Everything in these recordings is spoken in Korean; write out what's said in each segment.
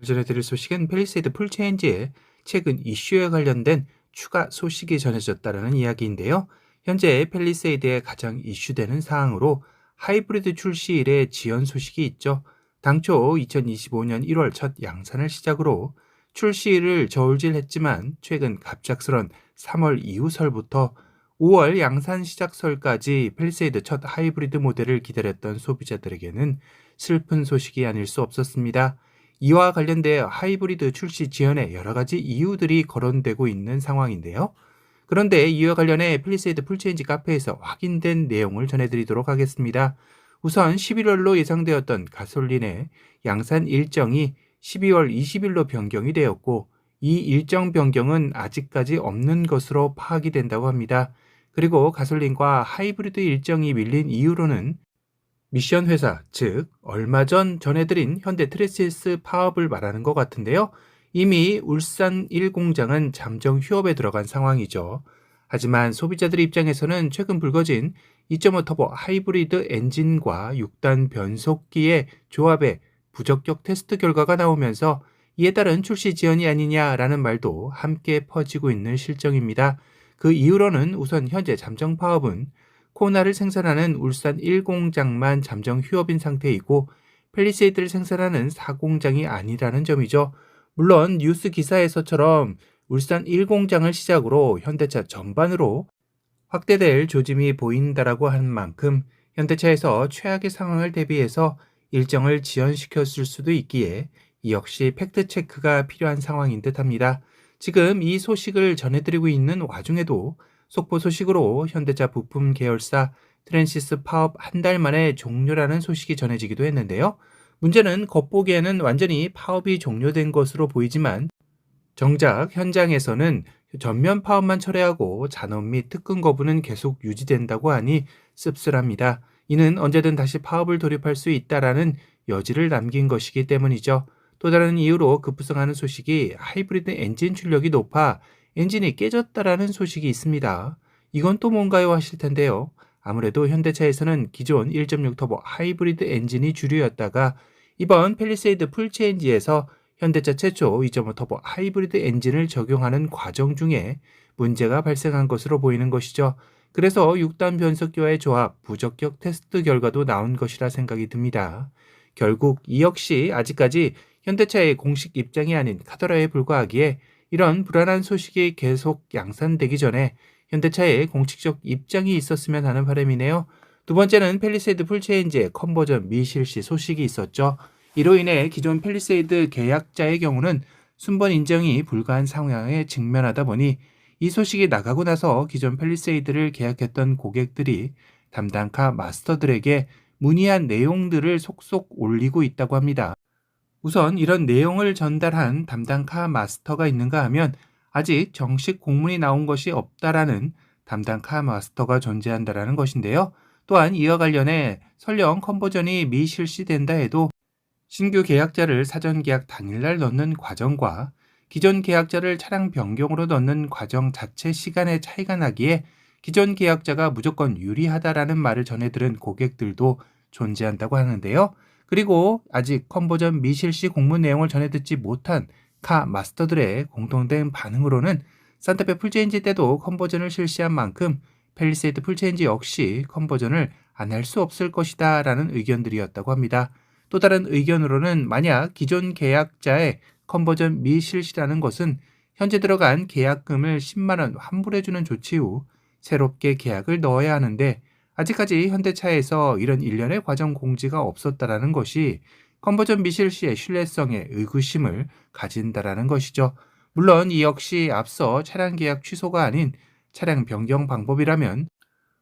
전해드릴 소식은 펠리세이드 풀체인지의 최근 이슈에 관련된 추가 소식이 전해졌다는 이야기인데요. 현재 펠리세이드의 가장 이슈되는 사항으로 하이브리드 출시일의 지연 소식이 있죠. 당초 2025년 1월 첫 양산을 시작으로 출시일을 저울질했지만 최근 갑작스런 3월 이후설부터 5월 양산 시작설까지 펠리세이드 첫 하이브리드 모델을 기다렸던 소비자들에게는 슬픈 소식이 아닐 수 없었습니다. 이와 관련되어 하이브리드 출시 지연에 여러 가지 이유들이 거론되고 있는 상황인데요. 그런데 이와 관련해 펠리세이드 풀체인지 카페에서 확인된 내용을 전해드리도록 하겠습니다. 우선 11월로 예상되었던 가솔린의 양산 일정이 12월 20일로 변경이 되었고 이 일정 변경은 아직까지 없는 것으로 파악이 된다고 합니다. 그리고 가솔린과 하이브리드 일정이 밀린 이유로는 미션 회사, 즉 얼마 전 전해드린 현대 트레시스 파업을 말하는 것 같은데요. 이미 울산 1공장은 잠정 휴업에 들어간 상황이죠. 하지만 소비자들 입장에서는 최근 불거진 2.5 터보 하이브리드 엔진과 6단 변속기의 조합에 부적격 테스트 결과가 나오면서 이에 따른 출시 지연이 아니냐라는 말도 함께 퍼지고 있는 실정입니다. 그 이유로는 우선 현재 잠정 파업은 코나를 생산하는 울산 1공장만 잠정 휴업인 상태이고 펠리세이드를 생산하는 4공장이 아니라는 점이죠. 물론 뉴스 기사에서처럼 울산 1공장을 시작으로 현대차 전반으로 확대될 조짐이 보인다라고 한 만큼 현대차에서 최악의 상황을 대비해서 일정을 지연시켰을 수도 있기에 이 역시 팩트체크가 필요한 상황인 듯합니다. 지금 이 소식을 전해드리고 있는 와중에도 속보 소식으로 현대차 부품 계열사 트랜시스 파업 한 달 만에 종료라는 소식이 전해지기도 했는데요. 문제는 겉보기에는 완전히 파업이 종료된 것으로 보이지만 정작 현장에서는 전면 파업만 철회하고 잔업 및 특근 거부는 계속 유지된다고 하니 씁쓸합니다. 이는 언제든 다시 파업을 돌입할 수 있다라는 여지를 남긴 것이기 때문이죠. 또 다른 이유로 급부상하는 소식이 하이브리드 엔진 출력이 높아 엔진이 깨졌다라는 소식이 있습니다. 이건 또 뭔가요 하실 텐데요. 아무래도 현대차에서는 기존 1.6 터보 하이브리드 엔진이 주류였다가 이번 펠리세이드 풀체인지에서 현대차 최초 2.5 터보 하이브리드 엔진을 적용하는 과정 중에 문제가 발생한 것으로 보이는 것이죠. 그래서 6단 변속기와의 조합, 부적격 테스트 결과도 나온 것이라 생각이 듭니다. 결국 이 역시 아직까지 현대차의 공식 입장이 아닌 카더라에 불과하기에 이런 불안한 소식이 계속 양산되기 전에 현대차의 공식적 입장이 있었으면 하는 바람이네요. 두 번째는 펠리세이드 풀체인지의 컨버전 미실시 소식이 있었죠. 이로 인해 기존 펠리세이드 계약자의 경우는 순번 인정이 불가한 상황에 직면하다 보니 이 소식이 나가고 나서 기존 펠리세이드를 계약했던 고객들이 담당 카 마스터들에게 문의한 내용들을 속속 올리고 있다고 합니다. 우선 이런 내용을 전달한 담당 카 마스터가 있는가 하면 아직 정식 공문이 나온 것이 없다라는 담당 카 마스터가 존재한다라는 것인데요. 또한 이와 관련해 설령 컨버전이 미실시된다 해도 신규 계약자를 사전 계약 당일날 넣는 과정과 기존 계약자를 차량 변경으로 넣는 과정 자체 시간의 차이가 나기에 기존 계약자가 무조건 유리하다라는 말을 전해들은 고객들도 존재한다고 하는데요. 그리고 아직 컨버전 미실시 공문 내용을 전해 듣지 못한 카 마스터들의 공통된 반응으로는 산타페 풀체인지 때도 컨버전을 실시한 만큼 펠리세이드 풀체인지 역시 컨버전을 안 할 수 없을 것이다 라는 의견들이었다고 합니다. 또 다른 의견으로는 만약 기존 계약자의 컨버전 미실시라는 것은 현재 들어간 계약금을 10만 원 환불해주는 조치 후 새롭게 계약을 넣어야 하는데 아직까지 현대차에서 이런 일련의 과정 공지가 없었다라는 것이 컨버전 미실시의 신뢰성에 의구심을 가진다라는 것이죠. 물론 이 역시 앞서 차량 계약 취소가 아닌 차량 변경 방법이라면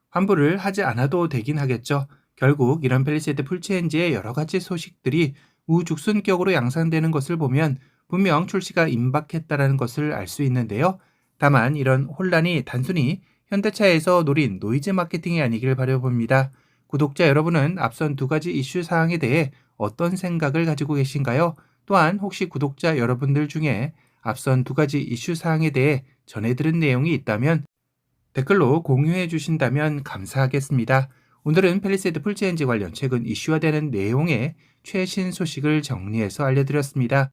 환불을 하지 않아도 되긴 하겠죠. 결국 이런 펠리세이드 풀체인지의 여러 가지 소식들이 우죽순격으로 양산되는 것을 보면 분명 출시가 임박했다라는 것을 알 수 있는데요. 다만 이런 혼란이 단순히 현대차에서 노린 노이즈 마케팅이 아니길 바라봅니다. 구독자 여러분은 앞선 두 가지 이슈 사항에 대해 어떤 생각을 가지고 계신가요? 또한 혹시 구독자 여러분들 중에 앞선 두 가지 이슈 사항에 대해 전해들은 내용이 있다면 댓글로 공유해 주신다면 감사하겠습니다. 오늘은 펠리세이드 풀체인지 관련 최근 이슈화되는 내용의 최신 소식을 정리해서 알려드렸습니다.